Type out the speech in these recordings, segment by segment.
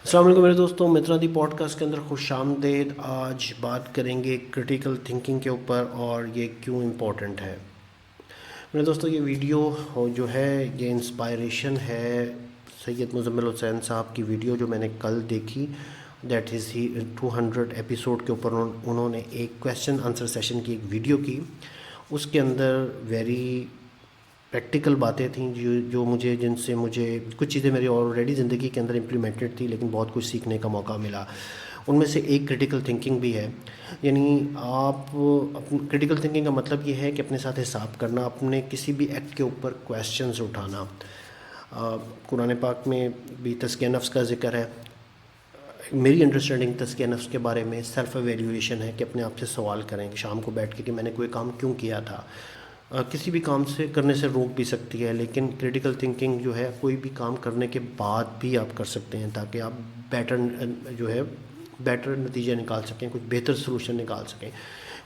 السلام علیکم میرے دوستوں، مترا دی پوڈ کاسٹ کے اندر خوش آمدید۔ آج بات کریں گے کرٹیکل تھنکنگ کے اوپر اور یہ کیوں امپورٹنٹ ہے۔ میرے دوستوں، یہ ویڈیو جو ہے یہ انسپائریشن ہے سید مزمل حسین صاحب کی ویڈیو جو میں نے کل دیکھی، دیٹ از ہی 200 ایپیسوڈ کے اوپر انہوں نے ایک کویسچن آنسر سیشن کی ایک ویڈیو کی۔ اس کے اندر ویری پریکٹیکل باتیں تھیں جن سے مجھے کچھ چیزیں میری آلریڈی زندگی کے اندر امپلیمنٹڈ تھی، لیکن بہت کچھ سیکھنے کا موقع ملا۔ ان میں سے ایک کرٹیکل تھنکنگ بھی ہے، یعنی آپ کرٹیکل تھنکنگ کا مطلب یہ ہے کہ اپنے ساتھ حساب کرنا، اپنے کسی بھی ایکٹ کے اوپر کویسچنز اٹھانا۔ قرآن پاک میں بھی تزکیہ نفس کا ذکر ہے۔ میری انڈرسٹینڈنگ تزکیہ نفس کے بارے میں سیلف ایویلیویشن ہے کہ اپنے آپ سے سوال کریں کہ شام کو بیٹھ کے کہ میں نے کوئی کام کیوں کیا تھا۔ کسی بھی کام سے کرنے سے روک بھی سکتی ہے، لیکن کریٹیکل تھنکنگ جو ہے کوئی بھی کام کرنے کے بعد بھی آپ کر سکتے ہیں تاکہ آپ بیٹر نتیجے نکال سکیں، کچھ بہتر سلوشن نکال سکیں۔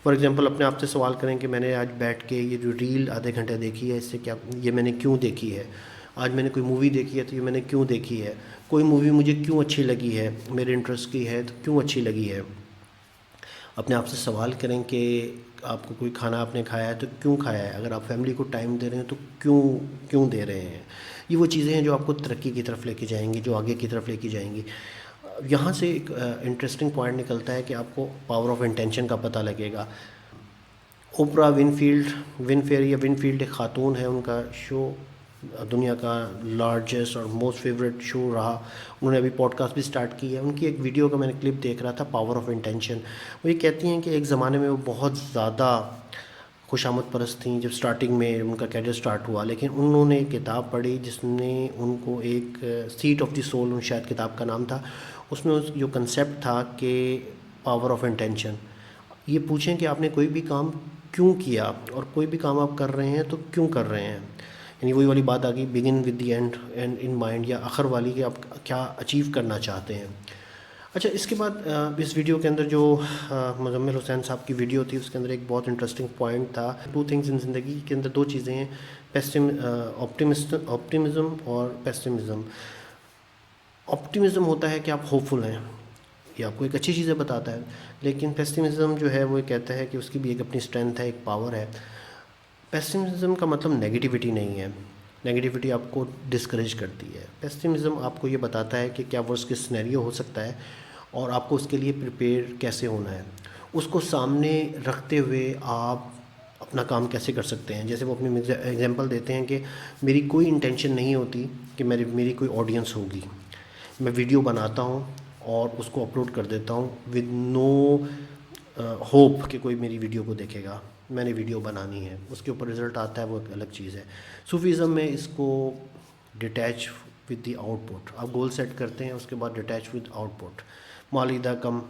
فار ایگزامپل اپنے آپ سے سوال کریں کہ میں نے آج بیٹھ کے یہ جو ریل آدھے گھنٹے دیکھی ہے، اس سے کیا یہ میں نے کیوں دیکھی ہے؟ آج میں نے کوئی مووی دیکھی ہے تو یہ میں نے کیوں دیکھی ہے؟ کوئی مووی مجھے کیوں اچھی لگی ہے، میرے انٹرسٹ کی ہے تو کیوں اچھی لگی ہے؟ اپنے آپ سے سوال کریں کہ آپ کو کوئی کھانا آپ نے کھایا ہے تو کیوں کھایا ہے؟ اگر آپ فیملی کو ٹائم دے رہے ہیں تو کیوں دے رہے ہیں؟ یہ وہ چیزیں ہیں جو آپ کو ترقی کی طرف لے کے جائیں گی، جو آگے کی طرف لے کے جائیں گی۔ یہاں سے ایک انٹرسٹنگ پوائنٹ نکلتا ہے کہ آپ کو پاور آف انٹینشن کا پتہ لگے گا۔ اوپرا ونفیلڈ ایک خاتون ہے، ان کا شو دنیا کا لارجسٹ اور موسٹ فیوریٹ شو رہا۔ انہوں نے ابھی پوڈ کاسٹ بھی سٹارٹ کی ہے۔ ان کی ایک ویڈیو کا میں نے کلپ دیکھ رہا تھا، پاور آف انٹینشن۔ وہ یہ کہتی ہیں کہ ایک زمانے میں وہ بہت زیادہ خوش آمد پرست تھیں جب سٹارٹنگ میں ان کا کیریئر سٹارٹ ہوا، لیکن انہوں نے ایک کتاب پڑھی جس نے ان کو ایک سیٹ آف دی سول، شاید کتاب کا نام تھا۔ اس میں جو کنسیپٹ تھا کہ پاور آف انٹینشن، یہ پوچھیں کہ آپ نے کوئی بھی کام کیوں کیا، اور کوئی بھی کام آپ کر رہے ہیں تو کیوں کر رہے ہیں۔ یعنی وہی والی بات آ گئی، begin with the end in mind, یا آخر والی کہ آپ کیا اچیو کرنا چاہتے ہیں۔ اچھا، اس کے بعد اس ویڈیو کے اندر جو مزمل حسین صاحب کی ویڈیو تھی، اس کے اندر ایک بہت انٹرسٹنگ پوائنٹ تھا۔ 2 تھنگز ان زندگی کے اندر 2 چیزیں ہیں، آپٹیمزم اور پیسمزم۔ آپٹیمزم ہوتا ہے کہ آپ ہوپ فل ہیں، یہ آپ کو ایک اچھی چیزیں بتاتا ہے، لیکن پیسمزم جو ہے وہ یہ کہتا ہے کہ اس کی بھی ایک اپنی اسٹرینتھ ہے، ایک پاور ہے۔ پیسمزم کا مطلب نیگیٹیوٹی نہیں ہے، نیگیٹیوٹی آپ کو ڈسکریج کرتی ہے۔ پیسمزم آپ کو یہ بتاتا ہے کہ کیا ورسٹ کیس سینیریو ہو سکتا ہے اور آپ کو اس کے لیے پریپیئر کیسے ہونا ہے، اس کو سامنے رکھتے ہوئے آپ اپنا کام کیسے کر سکتے ہیں۔ جیسے وہ اپنی ایگزامپل دیتے ہیں کہ میری کوئی انٹینشن نہیں ہوتی کہ میری کوئی آڈینس ہوگی، میں ویڈیو بناتا ہوں اور اس کو اپلوڈ کر دیتا ہوں ود نو ہوپ کہ کوئی میری ویڈیو کو دیکھے گا۔ میں نے ویڈیو بنانی ہے، اس کے اوپر رزلٹ آتا ہے وہ ایک الگ چیز ہے۔ صوفیزم میں اس کو detach with the out put, آپ گول سیٹ کرتے ہیں، اس کے بعد ڈیٹیچ ود آؤٹ پٹ۔ مالیدہ کم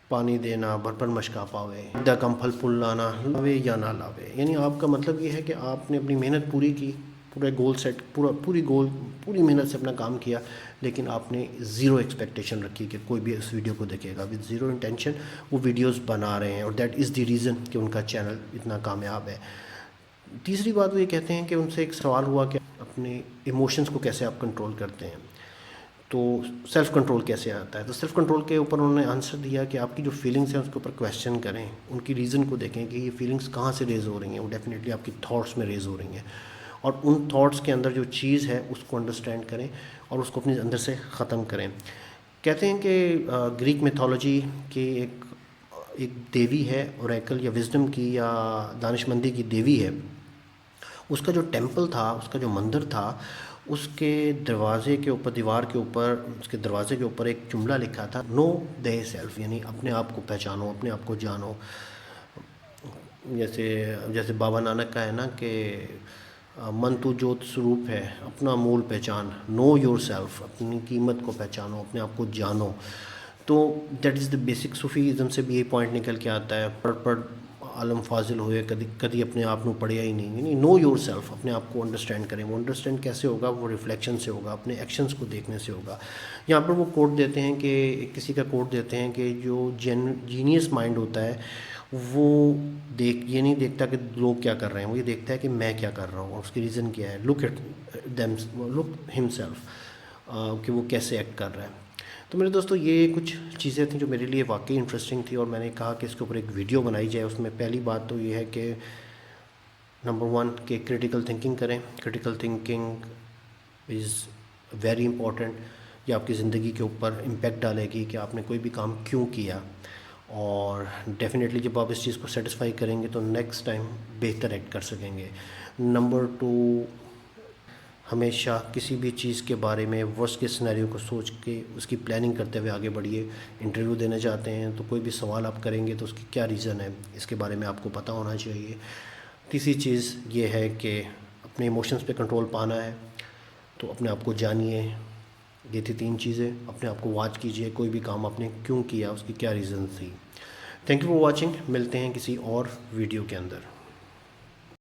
پانی دینا بھر مشکا پاوے، دا کم پھل پھول لانا لاوے یا نہ لاوے۔ یعنی آپ کا مطلب یہ ہے کہ آپ نے اپنی محنت پوری کی، پوری محنت سے اپنا کام کیا، لیکن آپ نے زیرو ایکسپیکٹیشن رکھی کہ کوئی بھی اس ویڈیو کو دیکھے گا۔ وتھ زیرو انٹینشن وہ ویڈیوز بنا رہے ہیں، اور دیٹ از دی ریزن کہ ان کا چینل اتنا کامیاب ہے۔ تیسری بات وہ یہ کہتے ہیں کہ ان سے ایک سوال ہوا کہ اپنے ایموشنز کو کیسے آپ کنٹرول کرتے ہیں، تو سیلف کنٹرول کیسے آتا ہے۔ تو سیلف کنٹرول کے اوپر انہوں نے آنسر دیا کہ آپ کی جو فیلنگس ہیں اس کے اوپر کویسچن کریں، ان کی ریزن کو دیکھیں کہ یہ فیلنگس کہاں سے ریز ہو رہی ہیں۔ وہ ڈیفینیٹلی آپ کی تھاٹس میں ریز ہو رہی ہیں، اور ان تھاٹس کے اندر جو چیز ہے اس کو انڈرسٹینڈ کریں اور اس کو اپنے اندر سے ختم کریں۔ کہتے ہیں کہ گریک میتھولوجی کی ایک دیوی ہے، اوریکل یا وزڈم کی یا دانش مندی کی دیوی ہے۔ اس کا جو ٹیمپل تھا، اس کا جو مندر تھا، اس کے دروازے کے اوپر، دیوار کے اوپر، اس کے دروازے کے اوپر ایک جملہ لکھا تھا، نو دے سیلف، یعنی اپنے آپ کو پہچانو، اپنے آپ کو جانو۔ جیسے بابا نانک کا ہے نا کہ من تو جوت سوروپ ہے، اپنا مول پہچان، نو یور سیلف، اپنی قیمت کو پہچانو، اپنے آپ کو جانو۔ تو that is the basic Sufism سے بھی یہ پوائنٹ نکل کے آتا ہے۔ پڑھ عالم فاضل ہوئے، کدی اپنے آپ کو پڑھیا ہی نہیں، یعنی نو یور سیلف، اپنے آپ کو انڈرسٹینڈ کریں۔ وہ انڈرسٹینڈ کیسے ہوگا؟ وہ ریفلیکشن سے ہوگا، اپنے ایکشنز کو دیکھنے سے ہوگا۔ یہاں پر وہ کوٹ دیتے ہیں کہ کسی کا کوٹ دیتے ہیں کہ جو جینیس مائنڈ ہوتا ہے وہ یہ نہیں دیکھتا کہ لوگ کیا کر رہے ہیں، وہ یہ دیکھتا ہے کہ میں کیا کر رہا ہوں اور اس کی ریزن کیا ہے۔ لک ہم سیلف، کہ وہ کیسے ایکٹ کر رہا ہے۔ تو میرے دوستوں یہ کچھ چیزیں تھیں جو میرے لیے واقعی انٹرسٹنگ تھی، اور میں نے کہا کہ اس کے اوپر ایک ویڈیو بنائی جائے۔ اس میں پہلی بات تو یہ ہے کہ نمبر 1 کہ کریٹیکل تھنکنگ کریں۔ Critical thinking is very important. یہ آپ کی زندگی کے اوپر امپیکٹ ڈالے گی کہ آپ نے کوئی بھی کام کیوں کیا، اور ڈیفینیٹلی جب آپ اس چیز کو سیٹسفائی کریں گے تو نیکسٹ ٹائم بہتر ایکٹ کر سکیں گے۔ نمبر 2، ہمیشہ کسی بھی چیز کے بارے میں ورسٹ کے سینیریو کو سوچ کے اس کی پلاننگ کرتے ہوئے آگے بڑھیے۔ انٹرویو دینے جاتے ہیں تو کوئی بھی سوال آپ کریں گے تو اس کی کیا ریزن ہے، اس کے بارے میں آپ کو پتہ ہونا چاہیے۔ تیسری چیز یہ ہے کہ اپنے ایموشنز پہ کنٹرول پانا ہے، تو اپنے آپ کو جانیے۔ یہ تھی 3 چیزیں۔ اپنے آپ کو واچ کیجئے، کوئی بھی کام آپ نے کیوں کیا، اس کی کیا ریزن تھی۔ Thank you for watching. ملتے ہیں کسی اور ویڈیو کے اندر۔